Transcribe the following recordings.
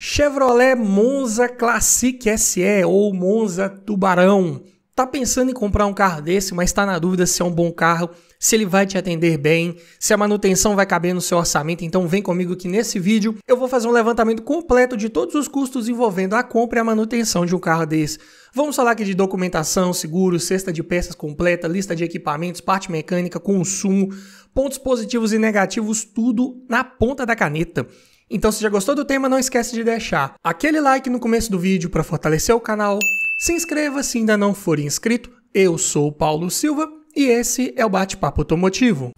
Chevrolet Monza Classic SE ou Monza Tubarão. Tá pensando em comprar um carro desse, mas está na dúvida se é um bom carro, se ele vai te atender bem, se a manutenção vai caber no seu orçamento? Então vem comigo que nesse vídeo eu vou fazer um levantamento completo de todos os custos envolvendo a compra e a manutenção de um carro desse. Vamos falar aqui de documentação, seguro, cesta de peças completa, lista de equipamentos, parte mecânica, consumo, pontos positivos e negativos, tudo na ponta da caneta. Então, se já gostou do tema, não esquece de deixar aquele like no começo do vídeo para fortalecer o canal. Se inscreva se ainda não for inscrito. Eu sou o Paulo Silva e esse é o Bate-Papo Automotivo.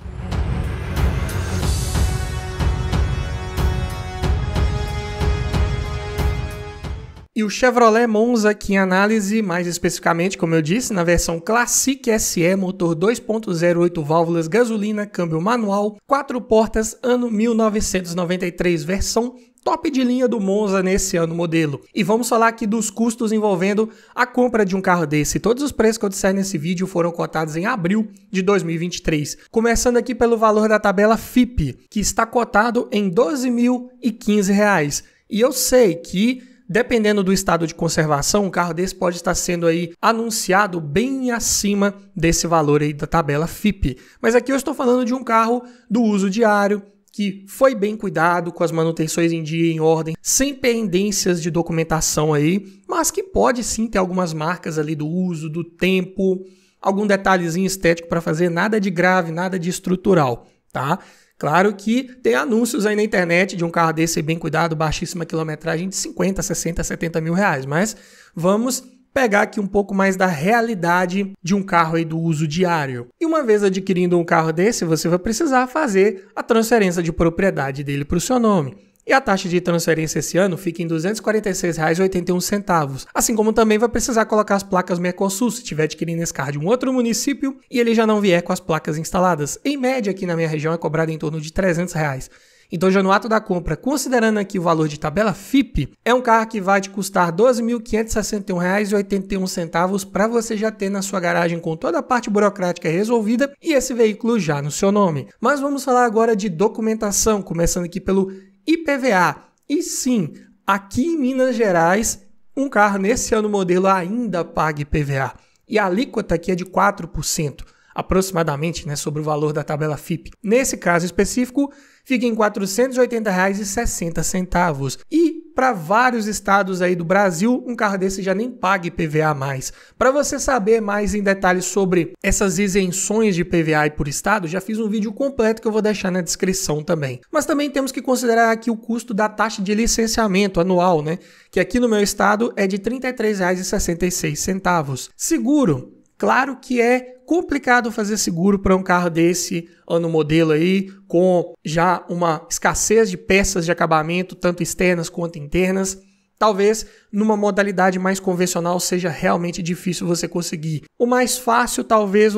E o Chevrolet Monza aqui em análise, mais especificamente, como eu disse, na versão Classic SE, motor 2.0, 8 válvulas, gasolina, câmbio manual, 4 portas, ano 1993, versão top de linha do Monza nesse ano modelo. E vamos falar aqui dos custos envolvendo a compra de um carro desse. Todos os preços que eu disser nesse vídeo foram cotados em abril de 2023. Começando aqui pelo valor da tabela FIPE, que está cotado em R$ 12.015. E eu sei que, dependendo do estado de conservação, um carro desse pode estar sendo aí anunciado bem acima desse valor aí da tabela FIPE. Mas aqui eu estou falando de um carro do uso diário, que foi bem cuidado, com as manutenções em dia, em ordem, sem pendências de documentação aí, mas que pode sim ter algumas marcas ali do uso, do tempo, algum detalhezinho estético para fazer, nada de grave, nada de estrutural, tá? Claro que tem anúncios aí na internet de um carro desse bem cuidado, baixíssima quilometragem de 50, 60, 70 mil reais, mas vamos pegar aqui um pouco mais da realidade de um carro aí do uso diário. E uma vez adquirindo um carro desse, você vai precisar fazer a transferência de propriedade dele para o seu nome. E a taxa de transferência esse ano fica em R$ 246,81, assim como também vai precisar colocar as placas Mercosul se estiver adquirindo esse carro de um outro município e ele já não vier com as placas instaladas. Em média, aqui na minha região é cobrado em torno de R$ 300. Então, já no ato da compra, considerando aqui o valor de tabela FIPE, é um carro que vai te custar R$ 12.561,81 para você já ter na sua garagem com toda a parte burocrática resolvida e esse veículo já no seu nome. Mas vamos falar agora de documentação, começando aqui pelo IPVA. E sim, aqui em Minas Gerais, um carro nesse ano modelo ainda paga IPVA. E a alíquota aqui é de 4%. Aproximadamente, né, sobre o valor da tabela FIPE. Nesse caso específico, fica em R$ 480,60. E para vários estados aí do Brasil, um carro desse já nem paga IPVA mais. Para você saber mais em detalhes sobre essas isenções de IPVA por estado, já fiz um vídeo completo que eu vou deixar na descrição também. Mas também temos que considerar aqui o custo da taxa de licenciamento anual, né, que aqui no meu estado é de R$ 33,66. Seguro. Claro que é complicado fazer seguro para um carro desse ano modelo aí, com já uma escassez de peças de acabamento, tanto externas quanto internas. Talvez numa modalidade mais convencional seja realmente difícil você conseguir. O mais fácil talvez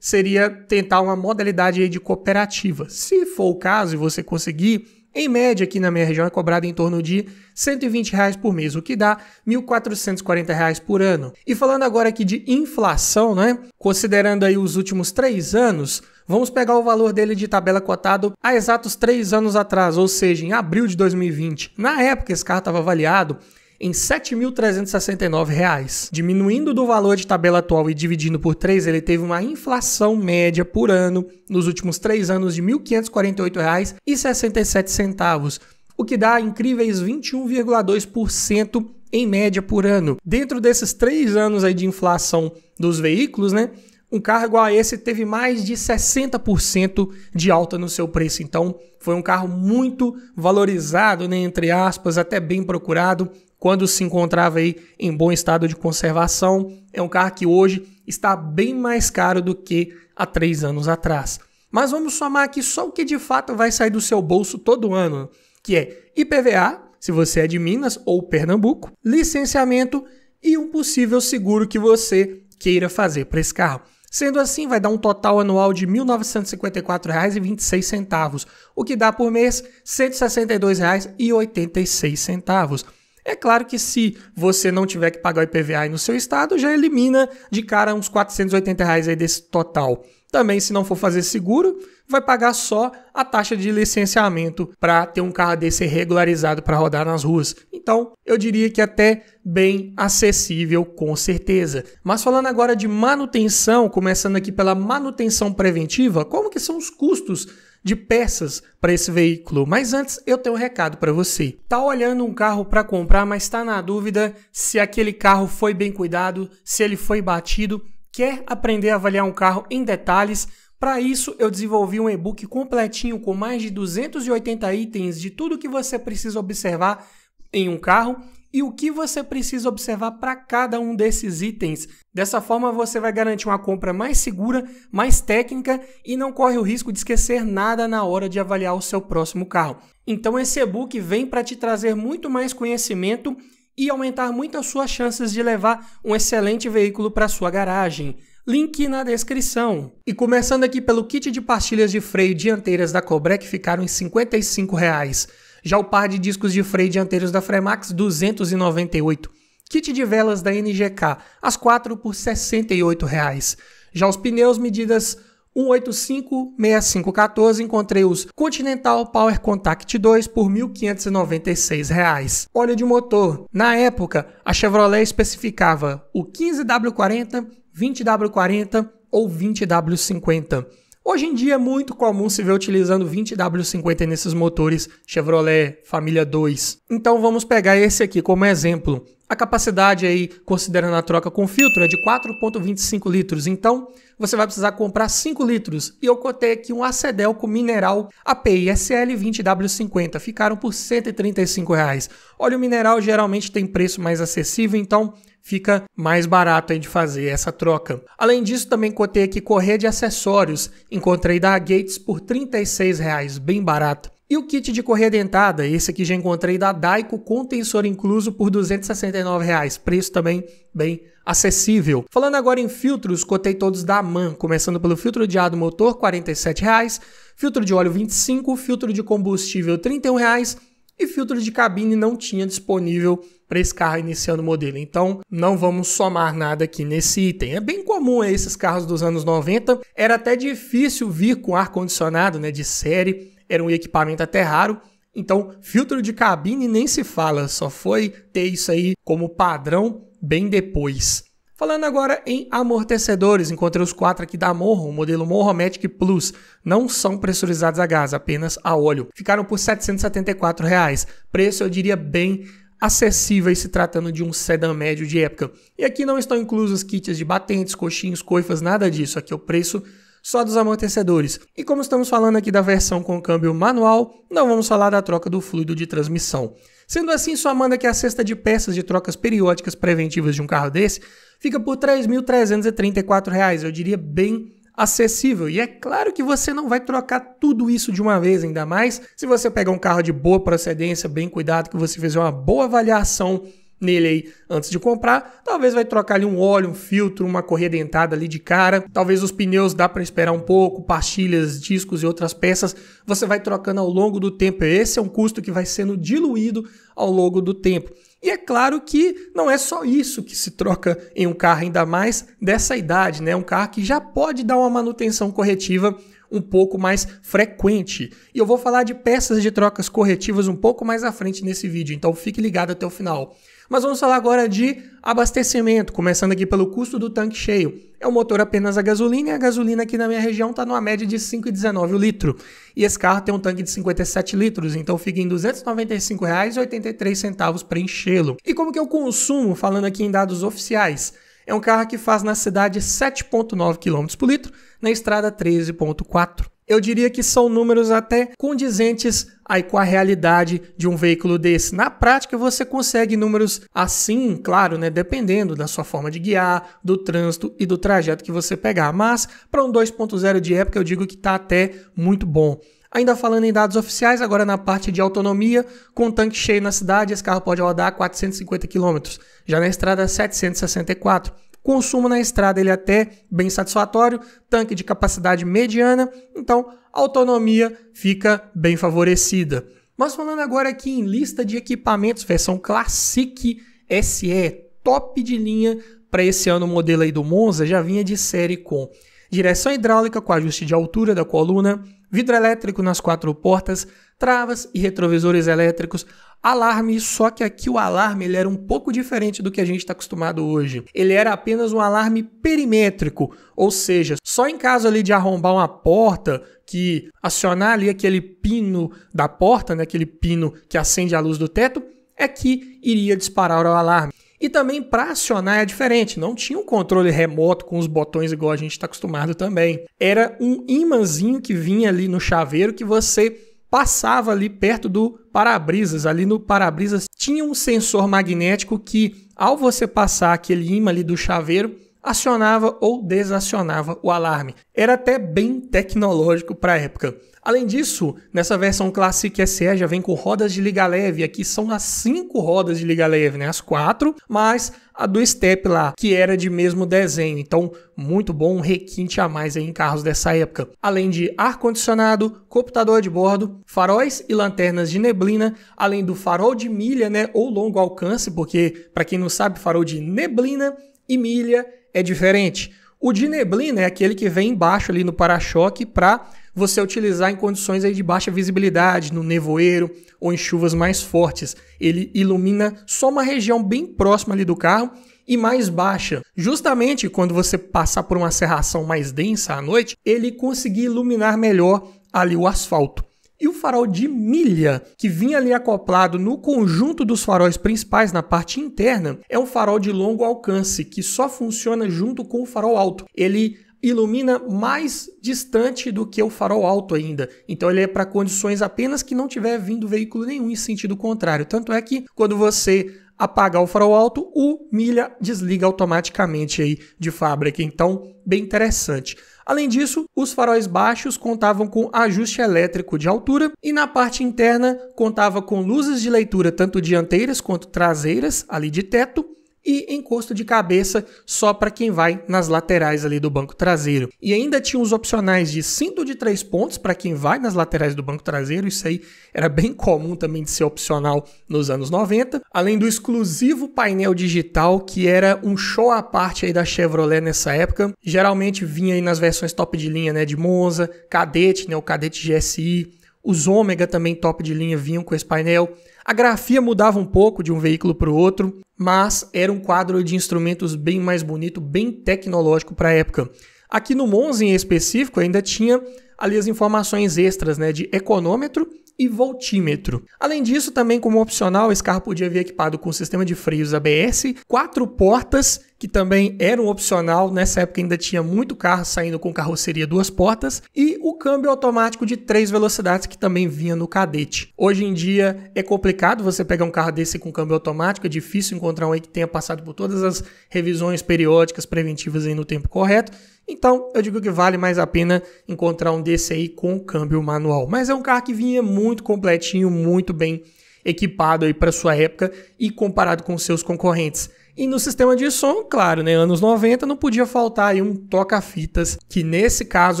seria tentar uma modalidade aí de cooperativa. Se for o caso e você conseguir, em média, aqui na minha região é cobrado em torno de R$ 120 por mês, o que dá R$ 1.440 por ano. E falando agora aqui de inflação, né? Considerando aí os últimos 3 anos, vamos pegar o valor dele de tabela cotado há exatos 3 anos atrás, ou seja, em abril de 2020. Na época, esse carro estava avaliado em R$ 7.369. Diminuindo do valor de tabela atual e dividindo por 3, ele teve uma inflação média por ano nos últimos 3 anos de R$ 1.548,67, o que dá incríveis 21,2% em média por ano. Dentro desses 3 anos aí de inflação dos veículos, né, um carro igual a esse teve mais de 60% de alta no seu preço. Então, foi um carro muito valorizado, né, entre aspas, até bem procurado, quando se encontrava aí em bom estado de conservação. É um carro que hoje está bem mais caro do que há 3 anos atrás. Mas vamos somar aqui só o que de fato vai sair do seu bolso todo ano, que é IPVA, se você é de Minas ou Pernambuco, licenciamento e um possível seguro que você queira fazer para esse carro. Sendo assim, vai dar um total anual de R$ 1.954,26, o que dá por mês R$ 162,86. É claro que se você não tiver que pagar o IPVA aí no seu estado, já elimina de cara uns R$ 480 aí desse total. Também, se não for fazer seguro, vai pagar só a taxa de licenciamento para ter um carro desse regularizado para rodar nas ruas. Então, eu diria que até bem acessível, com certeza. Mas falando agora de manutenção, começando aqui pela manutenção preventiva, como que são os custos de peças para esse veículo? Mas antes, eu tenho um recado para você. Tá olhando um carro para comprar, mas está na dúvida se aquele carro foi bem cuidado, se ele foi batido, quer aprender a avaliar um carro em detalhes? Para isso, eu desenvolvi um e-book completinho com mais de 280 itens de tudo que você precisa observar em um carro e o que você precisa observar para cada um desses itens. Dessa forma, você vai garantir uma compra mais segura, mais técnica e não corre o risco de esquecer nada na hora de avaliar o seu próximo carro. Então, esse e-book vem para te trazer muito mais conhecimento e aumentar muito as suas chances de levar um excelente veículo para sua garagem. Link na descrição. E começando aqui pelo kit de pastilhas de freio dianteiras da Cobrec, ficaram em R$ 55,00. Já o par de discos de freio dianteiros da Fremax, R$ 298. Kit de velas da NGK, as 4 por R$ 68,00. Já os pneus medidas 185/6514, encontrei os Continental Power Contact 2 por R$ 1.596. Óleo de motor. Na época, a Chevrolet especificava o 15W40, 20W40 ou 20W50. Hoje em dia é muito comum se ver utilizando 20W50 nesses motores Chevrolet Família 2. Então vamos pegar esse aqui como exemplo. A capacidade aí, considerando a troca com filtro, é de 4,25 litros. Então, você vai precisar comprar 5 litros. E eu cotei aqui um Acedelco Mineral API SL 20W50. Ficaram por R$ 135,00. Óleo mineral geralmente tem preço mais acessível, então fica mais barato aí de fazer essa troca. Além disso, também cotei aqui correia de acessórios. Encontrei da Gates por R$ 36,00, bem barato. E o kit de correia dentada, esse aqui já encontrei da Daico com tensor incluso por R$ 269,00. Preço também bem acessível. Falando agora em filtros, cotei todos da MAN, começando pelo filtro de ar do motor, R$ 47,00, filtro de óleo R$ 25,00, filtro de combustível R$ 31,00 e filtro de cabine não tinha disponível para esse carro iniciando o modelo. Então, não vamos somar nada aqui nesse item. É bem comum esses carros dos anos 90. Era até difícil vir com ar-condicionado, né, de série. Era um equipamento até raro. Então, filtro de cabine nem se fala. Só foi ter isso aí como padrão bem depois. Falando agora em amortecedores, encontrei os 4 aqui da Monro, o modelo Monromatic Plus. Não são pressurizados a gás, apenas a óleo. Ficaram por R$ 774,00. Preço, eu diria, bem acessíveis se tratando de um sedã médio de época. E aqui não estão inclusos kits de batentes, coxinhos, coifas, nada disso. Aqui é o preço só dos amortecedores. E como estamos falando aqui da versão com câmbio manual, não vamos falar da troca do fluido de transmissão. Sendo assim, somando aqui a cesta de peças de trocas periódicas preventivas de um carro desse, fica por R$ 3.334,00. Eu diria bem acessível. E é claro que você não vai trocar tudo isso de uma vez, ainda mais se você pegar um carro de boa procedência, bem cuidado, que você fizer uma boa avaliação nele aí antes de comprar, talvez vai trocar ali um óleo, um filtro, uma correia dentada ali de cara, talvez os pneus dá para esperar um pouco, pastilhas, discos e outras peças, você vai trocando ao longo do tempo. Esse é um custo que vai sendo diluído ao longo do tempo. E é claro que não é só isso que se troca em um carro, ainda mais dessa idade, né? Um carro que já pode dar uma manutenção corretiva um pouco mais frequente. E eu vou falar de peças de trocas corretivas um pouco mais à frente nesse vídeo, então fique ligado até o final. Mas vamos falar agora de abastecimento, começando aqui pelo custo do tanque cheio. É um motor apenas a gasolina e a gasolina aqui na minha região está numa média de 5,19 o litro. E esse carro tem um tanque de 57 litros, então fica em R$ 295,83 para enchê-lo. E como que eu consumo, falando aqui em dados oficiais? É um carro que faz na cidade 7,9 km por litro, na estrada 13,4. Eu diria que são números até condizentes aí com a realidade de um veículo desse. Na prática, você consegue números assim, claro, né, dependendo da sua forma de guiar, do trânsito e do trajeto que você pegar. Mas para um 2.0 de época, eu digo que está até muito bom. Ainda falando em dados oficiais, agora na parte de autonomia, com tanque cheio na cidade, esse carro pode rodar 450 km. Já na estrada, 764 km. Consumo na estrada ele é até bem satisfatório, tanque de capacidade mediana, então a autonomia fica bem favorecida. Mas falando agora aqui em lista de equipamentos, versão Classic SE, top de linha para esse ano o modelo aí do Monza, já vinha de série com direção hidráulica com ajuste de altura da coluna, vidro elétrico nas 4 portas, travas e retrovisores elétricos, alarme, só que aqui o alarme ele era um pouco diferente do que a gente está acostumado hoje. Ele era apenas um alarme perimétrico, ou seja, só em caso ali de arrombar uma porta, que acionar ali aquele pino da porta, né, aquele pino que acende a luz do teto, é que iria disparar o alarme. E também para acionar é diferente, não tinha um controle remoto com os botões igual a gente está acostumado também. Era um imãzinho que vinha ali no chaveiro que você passava ali perto do para-brisas. Ali no para-brisas tinha um sensor magnético que, ao você passar aquele imã ali do chaveiro, acionava ou desacionava o alarme. Era até bem tecnológico para a época. Além disso, nessa versão Classic SE já vem com rodas de liga leve. Aqui são as 5 rodas de liga leve, né? As 4, mais a do step lá, que era de mesmo desenho. Então, muito bom, um requinte a mais aí em carros dessa época. Além de ar-condicionado, computador de bordo, faróis e lanternas de neblina, além do farol de milha, né? Ou longo alcance, porque, para quem não sabe, farol de neblina e milha é diferente. O de neblina é aquele que vem embaixo ali no para-choque para você utilizar em condições aí de baixa visibilidade, no nevoeiro ou em chuvas mais fortes. Ele ilumina só uma região bem próxima ali do carro e mais baixa. Justamente quando você passar por uma serração mais densa à noite, ele conseguir iluminar melhor ali o asfalto. E o farol de milha, que vinha ali acoplado no conjunto dos faróis principais na parte interna, é um farol de longo alcance, que só funciona junto com o farol alto. Ele ilumina mais distante do que o farol alto ainda. Então ele é para condições apenas que não tiver vindo veículo nenhum em sentido contrário. Tanto é que quando você apagar o farol alto, o milha desliga automaticamente aí de fábrica. Então, bem interessante. Além disso, os faróis baixos contavam com ajuste elétrico de altura e na parte interna contava com luzes de leitura tanto dianteiras quanto traseiras, ali de teto, e encosto de cabeça só para quem vai nas laterais ali do banco traseiro. E ainda tinha os opcionais de cinto de 3 pontos para quem vai nas laterais do banco traseiro, isso aí era bem comum também de ser opcional nos anos 90, além do exclusivo painel digital que era um show à parte aí da Chevrolet nessa época, geralmente vinha aí nas versões top de linha, né, de Monza, Cadete, né, o Cadete GSI, os Ômega também top de linha vinham com esse painel. A grafia mudava um pouco de um veículo para o outro, mas era um quadro de instrumentos bem mais bonito, bem tecnológico para a época. Aqui no Monza em específico ainda tinha ali as informações extras, né, de econômetro e voltímetro. Além disso, também como opcional, esse carro podia vir equipado com sistema de freios ABS, 4 portas, que também era um opcional, nessa época ainda tinha muito carro saindo com carroceria 2 portas, e o câmbio automático de 3 velocidades, que também vinha no Cadete. Hoje em dia é complicado você pegar um carro desse com câmbio automático, é difícil encontrar um aí que tenha passado por todas as revisões periódicas preventivas aí no tempo correto, então eu digo que vale mais a pena encontrar um desse aí com câmbio manual. Mas é um carro que vinha muito completinho, muito bem equipado aí para sua época e comparado com seus concorrentes. E no sistema de som, claro, né, anos 90 não podia faltar aí um toca-fitas, que nesse caso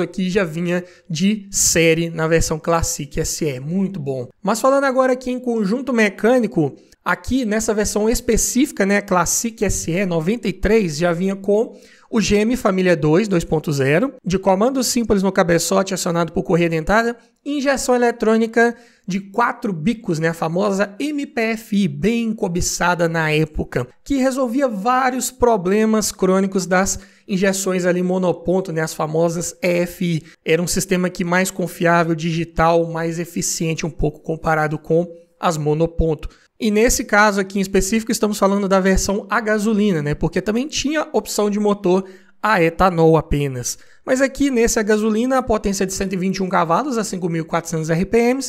aqui já vinha de série na versão Classic SE, muito bom. Mas falando agora aqui em conjunto mecânico, aqui nessa versão específica, né, Classic SE 93, já vinha com o GM Família 2 2.0, de comando simples no cabeçote acionado por correia dentada, injeção eletrônica de 4 bicos, né, a famosa MPFI, bem cobiçada na época, que resolvia vários problemas crônicos das injeções ali monoponto, né, as famosas EFI. Era um sistema que mais confiável, digital, mais eficiente um pouco comparado com as monoponto. E nesse caso aqui em específico estamos falando da versão a gasolina, né? Porque também tinha opção de motor a etanol apenas. Mas aqui nesse a gasolina a potência é de 121 cavalos a 5.400 RPM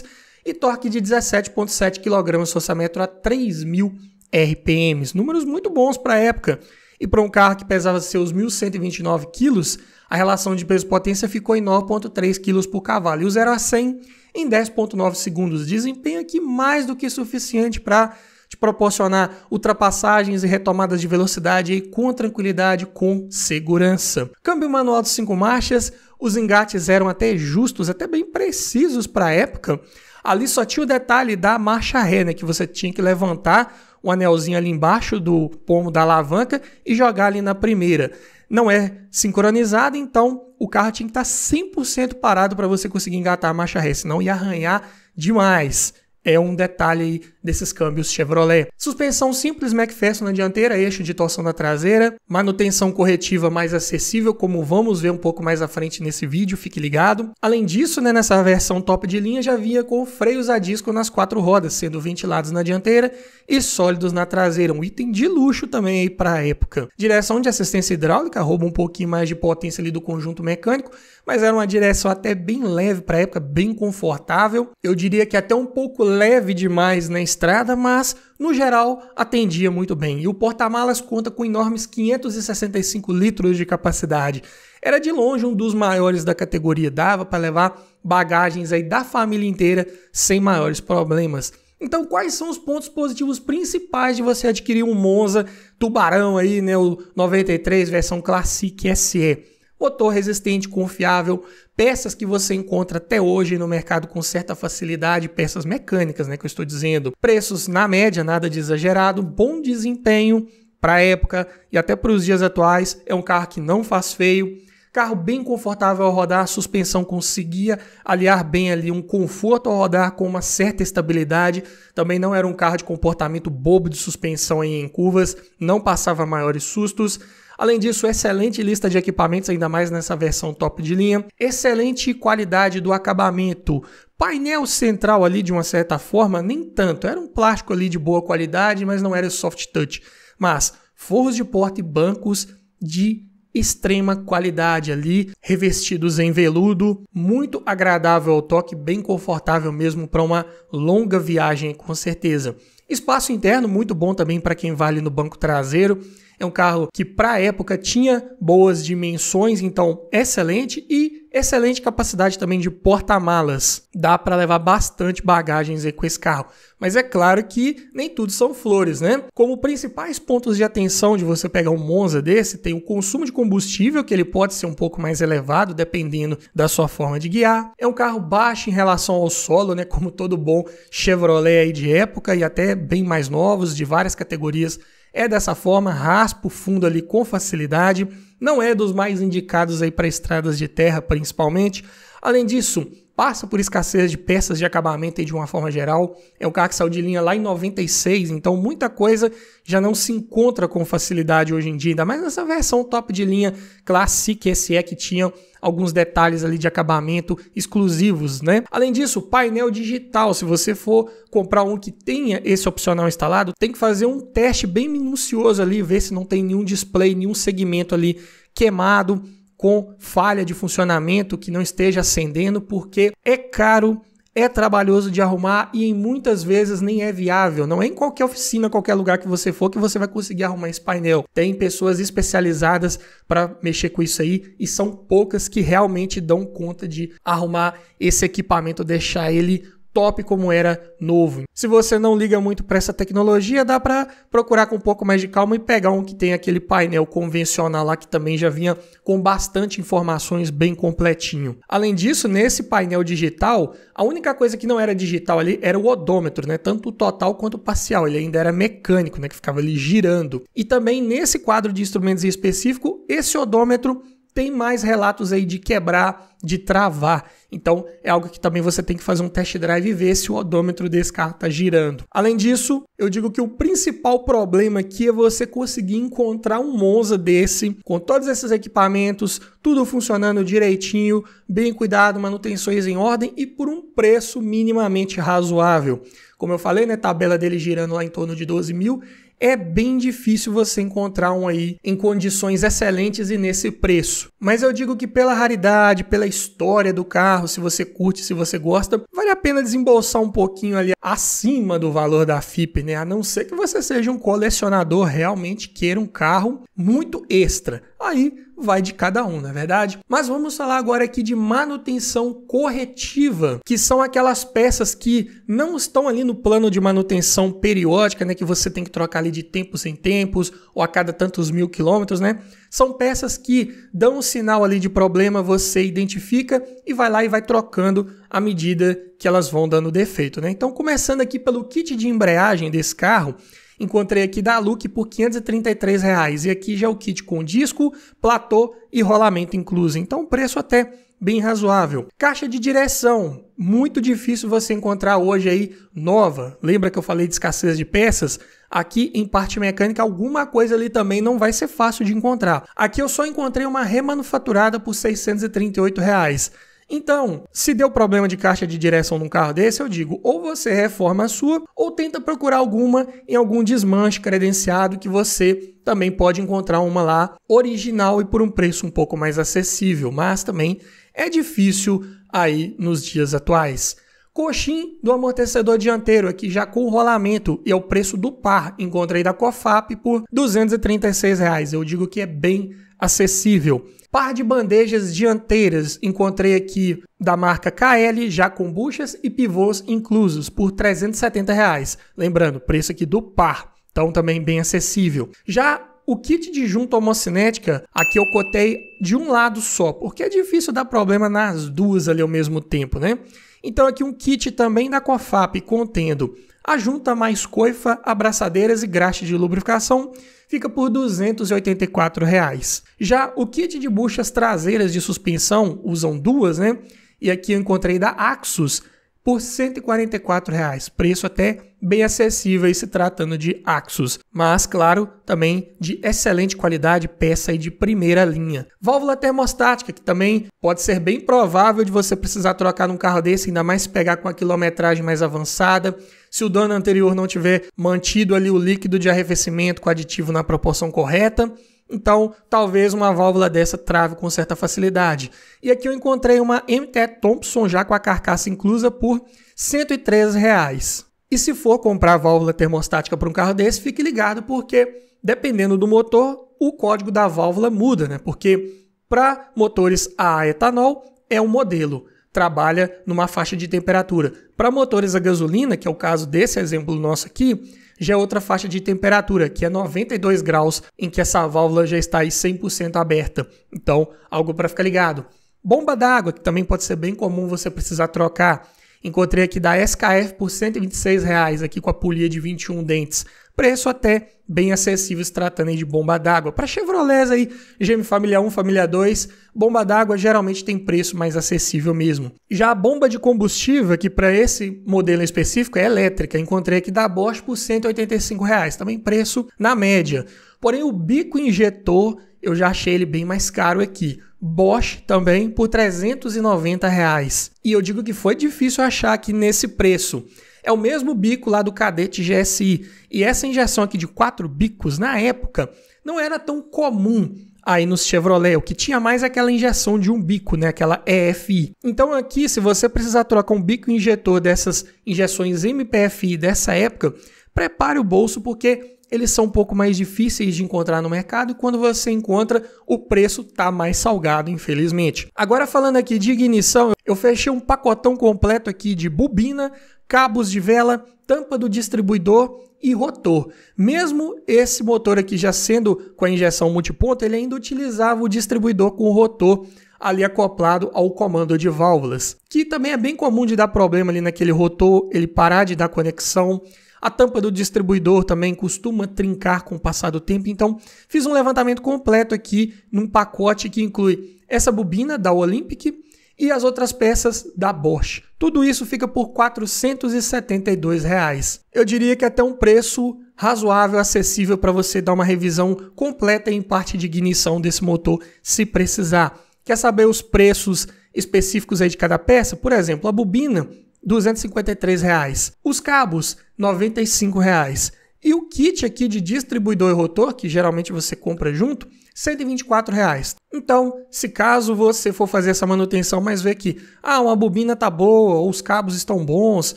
e torque de 17,7 kgfm a 3.000 RPM. Números muito bons para a época. E para um carro que pesava seus 1.129 kg, a relação de peso-potência ficou em 9,3 kg por cavalo. E o 0 a 100 em 10,9 segundos. Desempenho aqui mais do que suficiente para te proporcionar ultrapassagens e retomadas de velocidade aí com tranquilidade, com segurança. Câmbio manual de 5 marchas, os engates eram até justos, até bem precisos para a época. Ali só tinha o detalhe da marcha ré, né, que você tinha que levantar o anelzinho ali embaixo do pomo da alavanca e jogar ali na primeira. não é sincronizada, então o carro tinha que estar 100% parado para você conseguir engatar a marcha ré, senão ia arranhar demais. É um detalhe aí desses câmbios Chevrolet. Suspensão simples McPherson na dianteira, eixo de torção na traseira, manutenção corretiva mais acessível, como vamos ver um pouco mais à frente nesse vídeo, fique ligado. Além disso, nessa versão top de linha já vinha com freios a disco nas 4 rodas, sendo ventilados na dianteira e sólidos na traseira, um item de luxo também aí para a época. Direção de assistência hidráulica, rouba um pouquinho mais de potência ali do conjunto mecânico, mas era uma direção até bem leve para a época, bem confortável. Eu diria que até um pouco leve demais na estrada, mas no geral atendia muito bem. E o porta-malas conta com enormes 565 litros de capacidade. Era de longe um dos maiores da categoria, dava para levar bagagens aí da família inteira sem maiores problemas. Então, quais são os pontos positivos principais de você adquirir um Monza Tubarão aí, né, o 93 versão Classic SE? Motor resistente, confiável, peças que você encontra até hoje no mercado com certa facilidade, peças mecânicas, né, que eu estou dizendo. Preços na média, nada de exagerado, bom desempenho para a época e até para os dias atuais. É um carro que não faz feio, carro bem confortável ao rodar, a suspensão conseguia aliar bem ali um conforto ao rodar com uma certa estabilidade. Também não era um carro de comportamento bobo de suspensão em curvas, não passava maiores sustos. Além disso, excelente lista de equipamentos, ainda mais nessa versão top de linha. Excelente qualidade do acabamento. Painel central ali, de uma certa forma, nem tanto. Era um plástico ali de boa qualidade, mas não era soft touch. Mas forros de porta e bancos de extrema qualidade ali, revestidos em veludo, muito agradável ao toque, bem confortável mesmo para uma longa viagem, com certeza. Espaço interno muito bom também para quem vai ali no banco traseiro. É um carro que para a época tinha boas dimensões, então excelente, e excelente capacidade também de porta-malas. Dá para levar bastante bagagens aí com esse carro. Mas é claro que nem tudo são flores, né? Como principais pontos de atenção de você pegar um Monza desse, tem o consumo de combustível, que ele pode ser um pouco mais elevado, dependendo da sua forma de guiar. É um carro baixo em relação ao solo, né? Como todo bom Chevrolet aí de época e até bem mais novos, de várias categorias. É dessa forma, raspa o fundo ali com facilidade, não é dos mais indicados aí para estradas de terra principalmente. Além disso, passa por escassez de peças de acabamento aí de uma forma geral. É um carro que saiu de linha lá em 96, então muita coisa já não se encontra com facilidade hoje em dia, ainda mais nessa versão top de linha Classic SE que tinha alguns detalhes ali de acabamento exclusivos, né? Além disso, painel digital, se você for comprar um que tenha esse opcional instalado, tem que fazer um teste bem minucioso ali, ver se não tem nenhum display, nenhum segmento ali queimado, com falha de funcionamento, que não esteja acendendo, porque é caro, é trabalhoso de arrumar e em muitas vezes nem é viável. Não é em qualquer oficina, qualquer lugar que você for que você vai conseguir arrumar esse painel. Tem pessoas especializadas para mexer com isso aí e são poucas que realmente dão conta de arrumar esse equipamento, deixar ele top como era novo. Se você não liga muito para essa tecnologia, dá para procurar com um pouco mais de calma e pegar um que tem aquele painel convencional lá que também já vinha com bastante informações, bem completinho. Além disso, nesse painel digital, a única coisa que não era digital ali era o odômetro, né? Tanto o total quanto o parcial. Ele ainda era mecânico, né? Que ficava ali girando. E também nesse quadro de instrumentos em específico, esse odômetro tem mais relatos aí de quebrar, de travar. Então é algo que também você tem que fazer um test drive e ver se o odômetro desse carro está girando. Além disso, eu digo que o principal problema aqui é você conseguir encontrar um Monza desse, com todos esses equipamentos, tudo funcionando direitinho, bem cuidado, manutenções em ordem e por um preço minimamente razoável. Como eu falei, né, tabela dele girando lá em torno de 12 mil, é bem difícil você encontrar um aí em condições excelentes e nesse preço. Mas eu digo que pela raridade, pela história do carro, se você curte, se você gosta, vale a pena desembolsar um pouquinho ali acima do valor da FIPE, né? A não ser que você seja um colecionador, realmente queira um carro muito extra. Aí vai de cada um, não é verdade? Mas vamos falar agora aqui de manutenção corretiva, que são aquelas peças que não estão ali no plano de manutenção periódica, né, que você tem que trocar ali de tempos em tempos ou a cada tantos mil quilômetros, né? São peças que dão um sinal ali de problema, você identifica e vai lá e vai trocando à medida que elas vão dando defeito, né? Então, começando aqui pelo kit de embreagem desse carro, encontrei aqui da Look por R$ 533 reais. E aqui já é o kit com disco, platô e rolamento incluso. Então, preço até bem razoável. Caixa de direção, muito difícil você encontrar hoje aí nova. Lembra que eu falei de escassez de peças? Aqui em parte mecânica, alguma coisa ali também não vai ser fácil de encontrar. Aqui eu só encontrei uma remanufaturada por R$ 638 reais. Então, se deu problema de caixa de direção num carro desse, eu digo, ou você reforma a sua, ou tenta procurar alguma em algum desmanche credenciado que você também pode encontrar uma lá original e por um preço um pouco mais acessível, mas também é difícil aí nos dias atuais. Coxim do amortecedor dianteiro aqui já com rolamento e é o preço do par, encontrei da Cofap por R$ 236 reais. Eu digo que é bem acessível. Par de bandejas dianteiras, encontrei aqui da marca KL, já com buchas e pivôs inclusos, por R$ 370 reais. Lembrando, preço aqui do par, então também bem acessível. Já o kit de junta homocinética, aqui eu cotei de um lado só, porque é difícil dar problema nas duas ali ao mesmo tempo, né? Então aqui um kit também da Cofap contendo a junta mais coifa, abraçadeiras e graxa de lubrificação, fica por R$ 284 reais. Já o kit de buchas traseiras de suspensão, usam duas, né? E aqui eu encontrei da Axus por R$ 144 reais. Preço até bem acessível se tratando de Axus, mas claro, também de excelente qualidade, peça aí de primeira linha. Válvula termostática, que também pode ser bem provável de você precisar trocar num carro desse, ainda mais se pegar com a quilometragem mais avançada. Se o dono anterior não tiver mantido ali o líquido de arrefecimento com aditivo na proporção correta, então talvez uma válvula dessa trave com certa facilidade. E aqui eu encontrei uma MT Thompson já com a carcaça inclusa por R$ 113 reais. E se for comprar válvula termostática para um carro desse, fique ligado porque dependendo do motor, o código da válvula muda, né? Porque para motores a etanol é um modelo, trabalha numa faixa de temperatura. Para motores a gasolina, que é o caso desse exemplo nosso aqui, já é outra faixa de temperatura, que é 92 graus, em que essa válvula já está aí 100% aberta. Então, algo para ficar ligado. Bomba d'água, que também pode ser bem comum você precisar trocar. Encontrei aqui da SKF por R$ 126 reais, aqui com a polia de 21 dentes. Preço até bem acessível se tratando aí de bomba d'água. Para Chevrolet aí, GM Família 1, Família 2, bomba d'água geralmente tem preço mais acessível mesmo. Já a bomba de combustível, que para esse modelo específico é elétrica, encontrei aqui da Bosch por R$ 185 reais, também preço na média. Porém o bico injetor, eu já achei ele bem mais caro aqui. Bosch também por R$ 390 reais. E eu digo que foi difícil achar aqui nesse preço. É o mesmo bico lá do Cadete GSI. E essa injeção aqui de 4 bicos, na época, não era tão comum aí nos Chevrolet. O que tinha mais é aquela injeção de um bico, né? Aquela EFI. Então aqui, se você precisar trocar um bico injetor dessas injeções MPFI dessa época, prepare o bolso porque eles são um pouco mais difíceis de encontrar no mercado e quando você encontra, o preço tá mais salgado, infelizmente. Agora falando aqui de ignição, eu fechei um pacotão completo aqui de bobina, cabos de vela, tampa do distribuidor e rotor. Mesmo esse motor aqui já sendo com a injeção multiponto, ele ainda utilizava o distribuidor com o rotor ali acoplado ao comando de válvulas, que também é bem comum de dar problema ali naquele rotor, ele parar de dar conexão. A tampa do distribuidor também costuma trincar com o passar do tempo, então fiz um levantamento completo aqui num pacote que inclui essa bobina da Olympic e as outras peças da Bosch. Tudo isso fica por R$ 472 reais. Eu diria que até um preço razoável, acessível para você dar uma revisão completa em parte de ignição desse motor, se precisar. Quer saber os preços específicos aí de cada peça? Por exemplo, a bobina, R$ 253 reais. Os cabos, R$ 95 reais. E o kit aqui de distribuidor e rotor, que geralmente você compra junto, R$ 124 reais. Então, se caso você for fazer essa manutenção, mas ver que uma bobina tá boa, ou os cabos estão bons,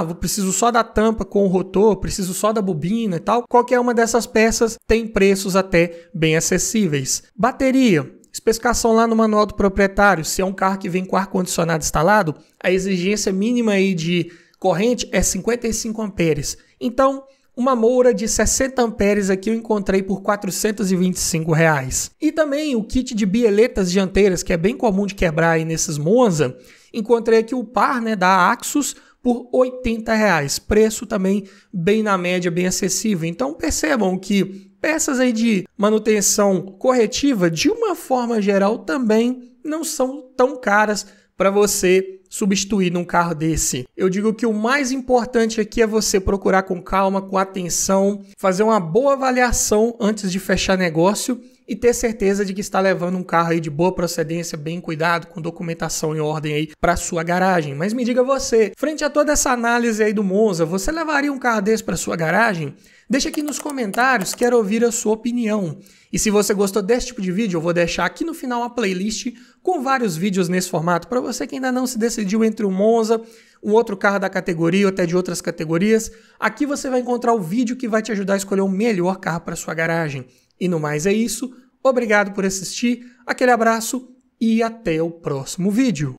eu preciso só da tampa com o rotor, preciso só da bobina e tal, qualquer uma dessas peças tem preços até bem acessíveis. Bateria. Especificação lá no manual do proprietário, se é um carro que vem com ar-condicionado instalado, a exigência mínima aí de corrente é 55 amperes. Então, uma moura de 60 amperes aqui eu encontrei por R$ 425 reais. E também o kit de bieletas dianteiras, que é bem comum de quebrar aí nesses Monza, encontrei aqui o par, né, da Axus por R$80. Preço também bem na média, bem acessível. Então percebam que peças aí de manutenção corretiva, de uma forma geral, também não são tão caras para você substituir num carro desse. Eu digo que o mais importante aqui é você procurar com calma, com atenção, fazer uma boa avaliação antes de fechar negócio e ter certeza de que está levando um carro aí de boa procedência, bem cuidado, com documentação em ordem aí para sua garagem. Mas me diga você, frente a toda essa análise aí do Monza, você levaria um carro desse para sua garagem? Deixa aqui nos comentários, quero ouvir a sua opinião. E se você gostou desse tipo de vídeo, eu vou deixar aqui no final uma playlist com vários vídeos nesse formato para você que ainda não se decidiu entre o Monza, um outro carro da categoria ou até de outras categorias. Aqui você vai encontrar o vídeo que vai te ajudar a escolher o melhor carro para sua garagem. E no mais é isso, obrigado por assistir, aquele abraço e até o próximo vídeo.